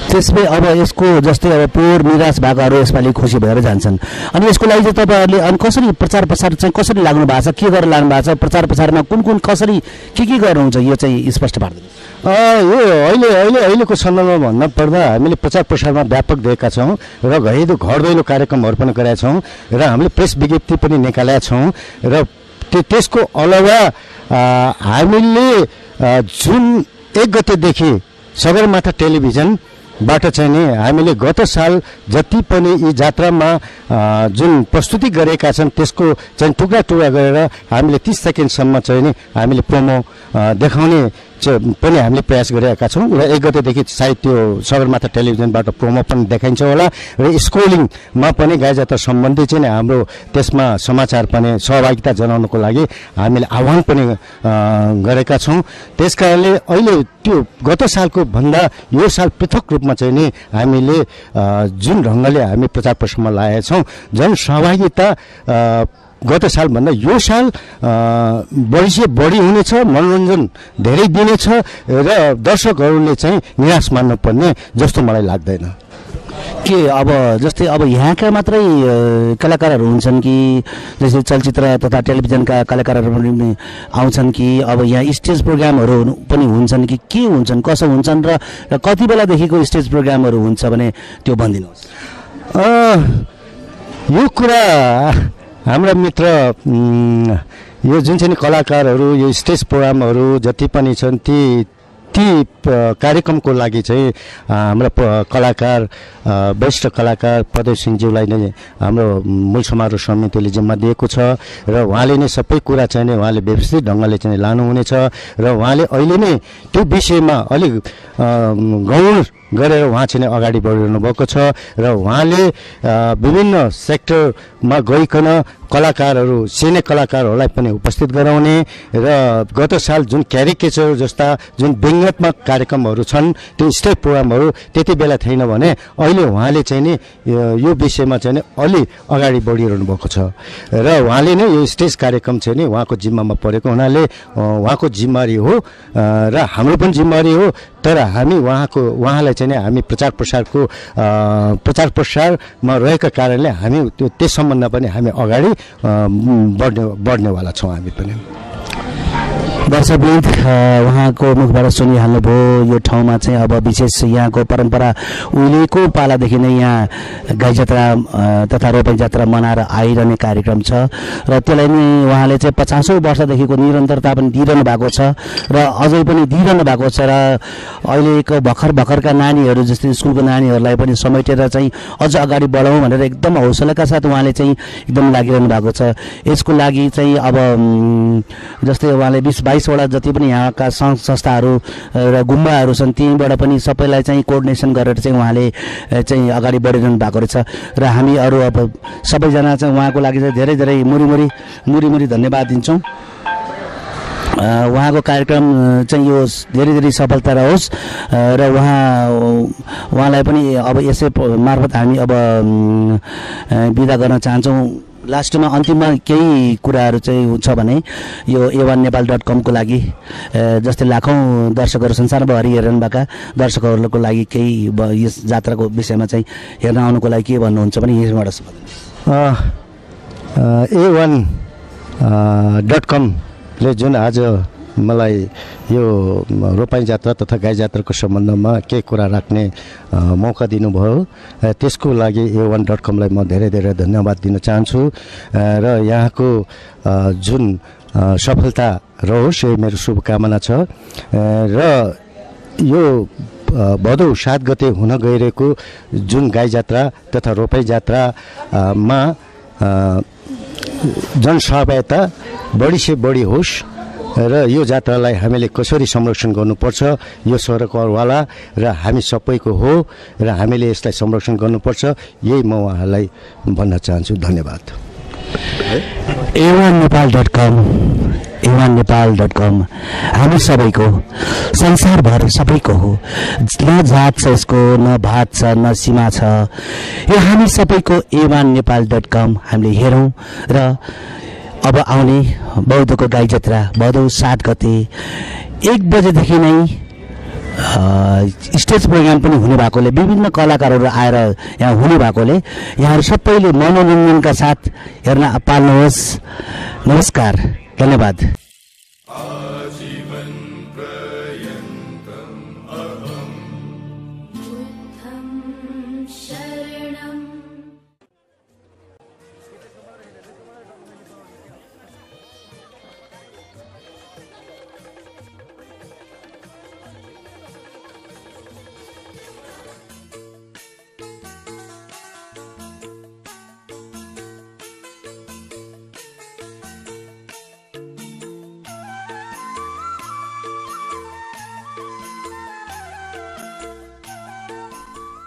त्यसमै अब यसको जस्तै अब पोहोर निराश भएकाहरू यसपालि खुसी भएर जान्छन्। अनि यसको लागि चाहिँ तपाईँहरूले अनि कसरी प्रचार प्रसार चाहिँ कसरी लाग्नु भएको छ, के गरेर लाग्नु भएको छ, प्रचार प्रसारमा कुन कसरी के गर्नुहुन्छ यो चाहिँ स्पष्ट पार्दैन? यो अहिलेको सन्दर्भमा भन्नु पर्दा हामीले प्रचार प्रसारमा व्यापक दिएका छौँ र घर दैलो कार्यक्रमहरू पनि गरेका छौँ र हामीले प्रेस विज्ञप्ति पनि निकालेका छौँ। र त्यसको अलावा हामीले जुन 1 गतेदेखि सगरमाथा टेलिभिजनबाट चाहिँ नि हामीले गत साल जति पनि यी जात्रामा जुन प्रस्तुति गरेका छन् त्यसको चाहिँ टुक्रा गरेर हामीले 30 सेकेन्डसम्म चाहिँ नि हामीले प्रोमो देखाउने पनि हामीले प्रयास गरिरहेका छौँ र 1 गतेदेखि सायद त्यो सगरमाथा टेलिभिजनबाट प्रोमो पनि देखाइन्छ होला र स्कुलिङमा पनि गाई जात्रा सम्बन्धी चाहिँ हाम्रो त्यसमा समाचार पनि सहभागिता जनाउनको लागि हामीले आह्वान पनि गरेका छौँ। त्यसकारणले अहिले त्यो गत सालको भन्दा यो साल पृथक रूपमा चाहिँ नि हामीले जुन ढङ्गले हामी प्रचार प्रसारमा लागेका छौँ जनसहभागिता गत सालभन्दा यो साल बढी हुनेछ, मनोरञ्जन धेरै दिनेछ र दर्शकहरूले चाहिँ निराश मान्नुपर्ने जस्तो मलाई लाग्दैन। के अब जस्तै अब यहाँका मात्रै कलाकारहरू हुन्छन् कि जस्तै चलचित्र तथा टेलिभिजनका कलाकारहरू पनि आउँछन् कि अब यहाँ स्टेज प्रोग्रामहरू पनि हुन्छन् कि के हुन्छन्, कसो हुन्छन् र कति बेलादेखिको स्टेज प्रोग्रामहरू हुन्छ भने त्यो भनिदिनुहोस्। यो कुरा हाम्रा मित्र यो जुन चाहिँ कलाकारहरू यो स्टेज प्रोग्रामहरू जति पनि छन् ती कार्यक्रमको लागि चाहिँ हाम्रा कलाकार वरिष्ठ कलाकार प्रदीप सिंहज्यूलाई नै हाम्रो मूल समारोह समितिले जिम्मा दिएको छ र उहाँले नै सबै कुरा चाहिँ नै उहाँले व्यवस्थित ढङ्गले चाहिँ लानुहुनेछ र उहाँले अहिले नै त्यो विषयमा अलिक गौण गरेर उहाँ चाहिँ अगाडि बढिरहनु भएको छ र उहाँले विभिन्न सेक्टरमा गइकन कलाकारहरू सिने कलाकारहरूलाई पनि उपस्थित गराउने र गत साल जुन क्यारिकेचर जस्ता जुन व्यङ्ग्यात्मक कार्यक्रमहरू छन् त्यो स्टेज प्रोग्रामहरू त्यति बेला थिएन भने अहिले उहाँले चाहिँ नि यो विषयमा चाहिँ अलि अगाडि बढिरहनु भएको छ र उहाँले नै यो स्टेज कार्यक्रम चाहिँ नि उहाँको जिम्मामा परेको हुनाले उहाँको जिम्मेवारी हो र हाम्रो पनि जिम्मेवारी हो। तर हामी उहाँलाई चाहिँ हामी प्रचार प्रसारमा रहेका कारणले हामी त्यस सम्बन्धमा पनि हामी अगाडि बढ्नेवाला छौँ हामी पनि। दर्शकवृन्द उहाँको मुखबाट सुनिहाल्नुभयो। यो ठाउँमा चाहिँ अब विशेष यहाँको परम्परा उहिलेको पालादेखि नै यहाँ गाई जात्रा तथा रोपाई जात्रा मनाएर आइरहने कार्यक्रम छ र त्यसलाई नै उहाँले चाहिँ 50औं वर्षदेखिको निरन्तरता पनि दिइरहनु भएको छ र अझै पनि दिइरहनु भएको छ र अहिलेको भर्खरका नानीहरू जस्तै स्कुलको नानीहरूलाई पनि समेटेर चाहिँ अझ अगाडि बढाउँ भनेर एकदम हौसलाका साथ उहाँले चाहिँ एकदम लागिरहनु भएको छ। यसको लागि चाहिँ अब जस्तै उहाँले 20-22 वटा जति पनि यहाँका सङ्घ संस्थाहरू र गुम्बाहरू छन् त्यहीँबाट पनि सबैलाई चाहिँ कोअर्डिनेसन गरेर चाहिँ उहाँले चाहिँ अगाडि बढिरहनु भएको रहेछ र हामी अरू अब सबैजना चाहिँ उहाँको लागि चाहिँ धेरै धेरै मुरी धन्यवाद दिन्छौँ। उहाँको कार्यक्रम चाहिँ यो धेरै धेरै सफलता रहोस् र उहाँलाई पनि अब यसै मार्फत हामी अब बिदा गर्न चाहन्छौँ। लास्टमा अन्तिममा केही कुराहरू चाहिँ हुन्छ भने यो a1nepal.com को लागि जस्तै लाखौँ दर्शकहरू संसारभर हेरिरहनु भएका दर्शकहरूको लागि केही यस जात्राको विषयमा चाहिँ हेर्न आउनुको लागि के भन्नुहुन्छ भने यसबाट a1.com ले जुन आज मलाई यो रोपाई जात्रा तथा गाई जात्राको सम्बन्धमा केही कुरा राख्ने मौका दिनुभयो त्यसको लागि a1.com लाई म धेरै धेरै धन्यवाद दिन चाहन्छु र यहाँको जुन सफलता रहोस् यही मेरो शुभकामना छ र यो भदौ 7 गते हुन गइरहेको जुन गाई जात्रा तथा रोपाई जात्रामा जनसहभागिता बढी से बढी होस् र यो जात्रालाई हामीले कसरी संरक्षण गर्नुपर्छ यो सरकारवाला र हामी सबैको हो र हामीले यसलाई संरक्षण गर्नुपर्छ यही म उहाँलाई भन्न चाहन्छु। धन्यवाद। a1nepal.com हामी सबैको संसारभर सबैको हो। न जात छ यसको न भात छ न सीमा छ। यो हामी सबैको a1nepal.com हामीले हेरौँ र अब आउने बौद्धको गाई जात्रा भदौ 7 गते 1 बजेदेखि नै स्टेज प्रोग्राम पनि हुने भएकोले विभिन्न कलाकारहरू आएर यहाँ हुने भएकोले यहाँहरू सबैले मनोरञ्जनका साथ हेर्न पाल्नुहोस्। नमस्कार, धन्यवाद।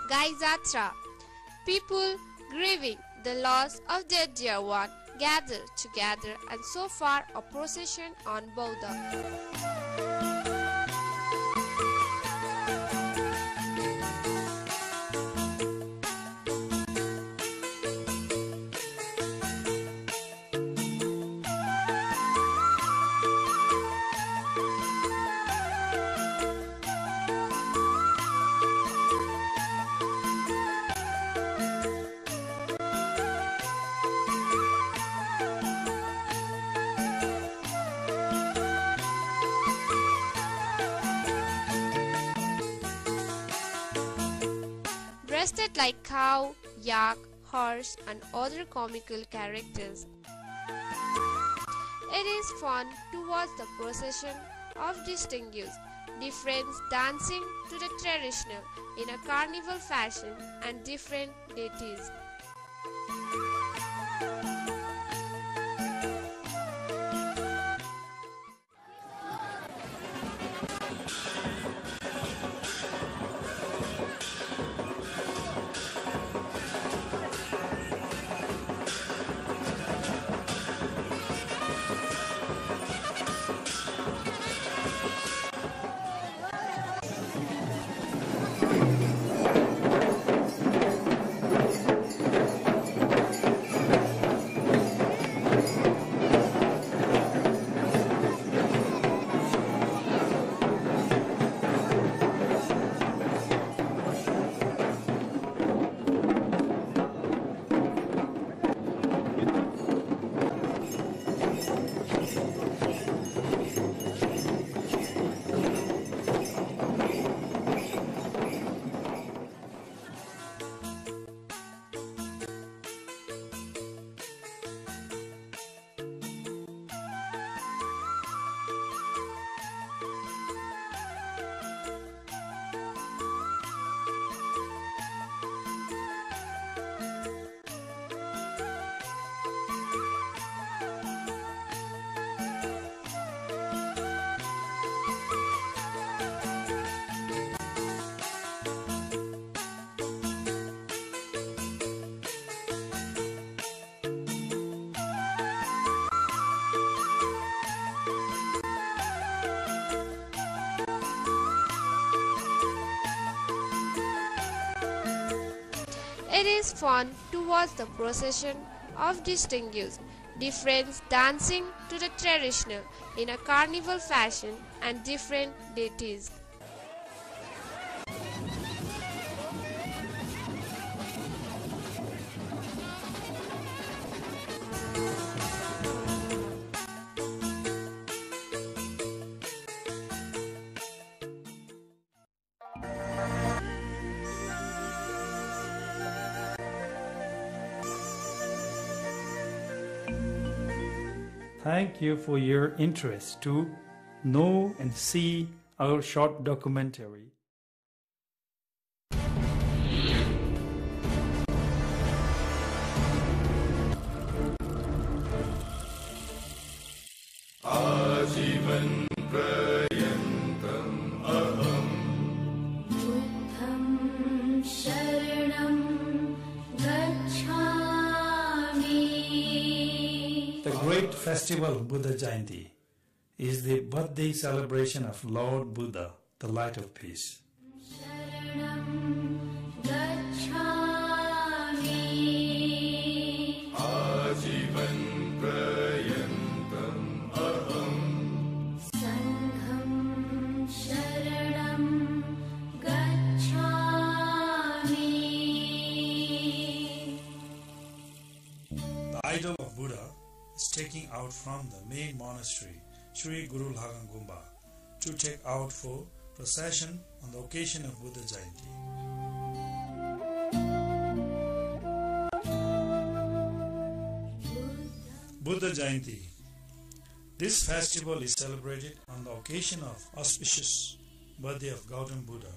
Gai Jatra. People grieving the loss of their dear one gather together, and so far a procession on Bodha. Dressed like cow, yak, horse and other comical characters. It is fun to watch the procession of distinguished different dancing to the traditional in a carnival fashion and different deities. It is fun to watch the procession of distinguished different dancing to the traditional in a carnival fashion and different deities. Thank you for your interest to know and see our short documentary. The great festival Buddha Jayanti is the birthday celebration of Lord Buddha, the light of peace. The idol of Buddha is taking out from the main monastery, Sri Guru Lhagan Gumba, to take out for procession on the occasion of Buddha Jayanti. Buddha Jayanti. This festival is celebrated on the occasion of auspicious birthday of Gautam Buddha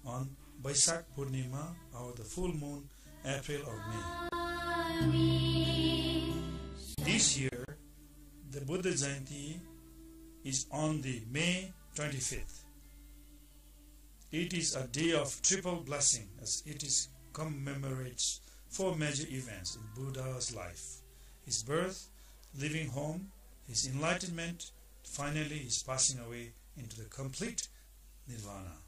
on Baisak Purnima or the full moon April or May. This year, the Buddha Jayanti is on the May 25th. It is a day of triple blessing as it commemorates 4 major events in Buddha's life: his birth, leaving home, his enlightenment, finally his passing away into the complete nirvana.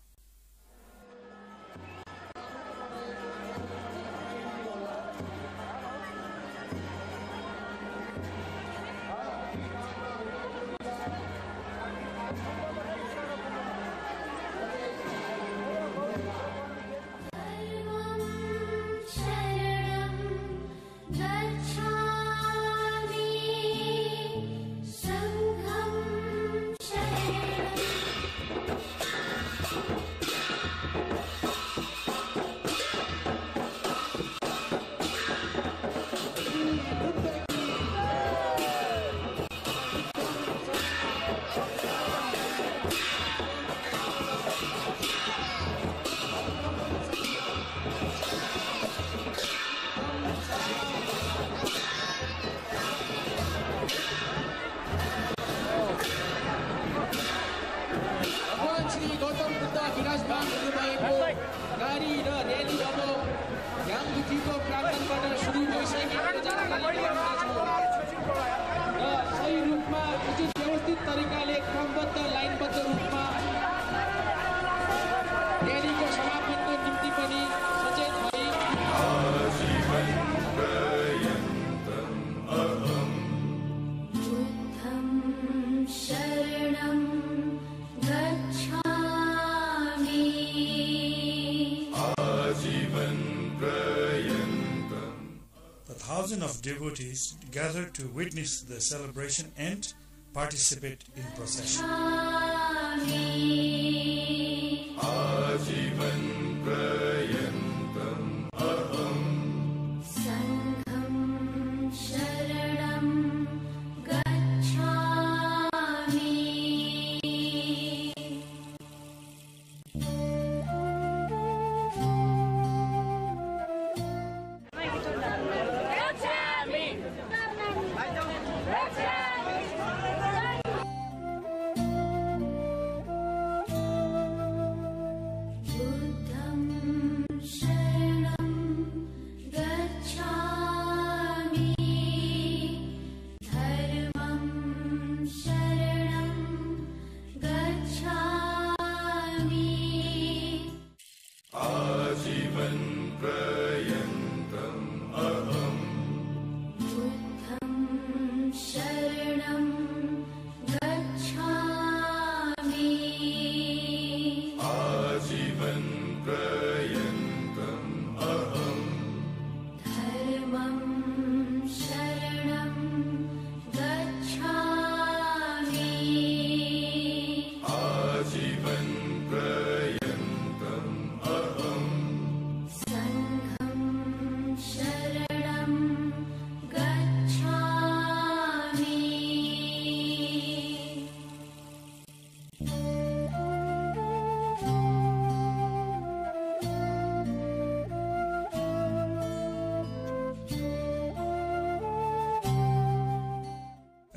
गाडी र rally अब याङबुटीको प्राङ्गणबाट सुरु भइसकेको जानकारी र सही रूपमा उचित व्यवस्थित तरिकाले क्रमबद्ध लाइनबद्ध रूपमा र्यालीको समापनको निम्ति पनि सचेत भई Thousands of devotees gathered to witness the celebration and participate in procession.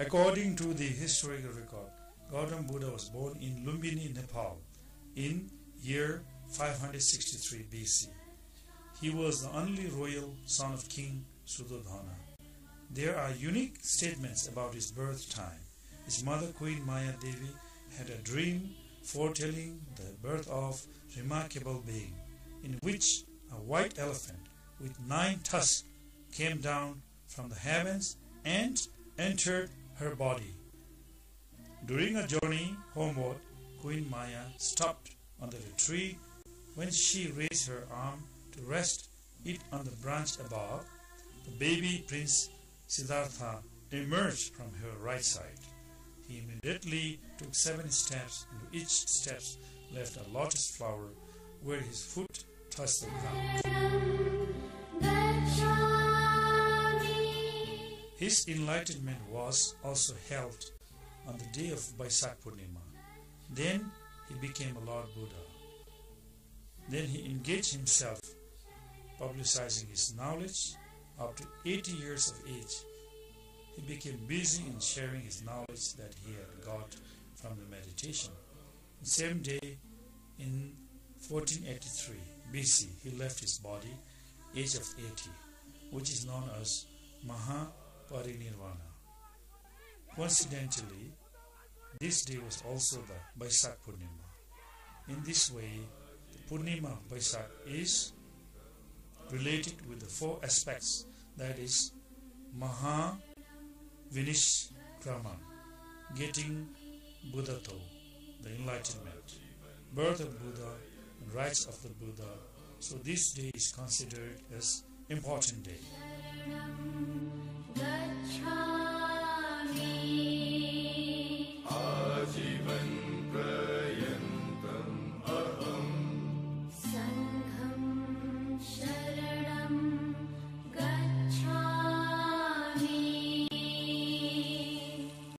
According to the historical record, Gautama Buddha was born in Lumbini, Nepal in year 563 BC. He was the only royal son of King Suddhodana. There are unique statements about his birth time. His mother, Queen Maya Devi, had a dream foretelling the birth of remarkable being, in which a white elephant with 9 tusks came down from the heavens and entered her body. During a journey homeward, Queen Maya stopped under a tree. When she raised her arm to rest it on the branch above, the baby Prince Siddhartha emerged from her right side. He immediately took 7 steps, and each step left a lotus flower where his foot touched the ground. His enlightenment was also held on the day of Baisak Purnima. Then he became a Lord Buddha. Then he engaged himself, publicizing his knowledge. Up to 80 years of age, he became busy in sharing his knowledge that he had got from the meditation. The same day, in 1483 BC, he left his body, age of 80, which is known as Mahaparinirvana. Coincidentally, this day was also the Baisak Purnima. In this way, the Purnima of Baisak is related with the four aspects, that is Mahavinishkrama, getting Buddhato, the enlightenment, birth of Buddha, and rights of the Buddha. So this day is considered as important day.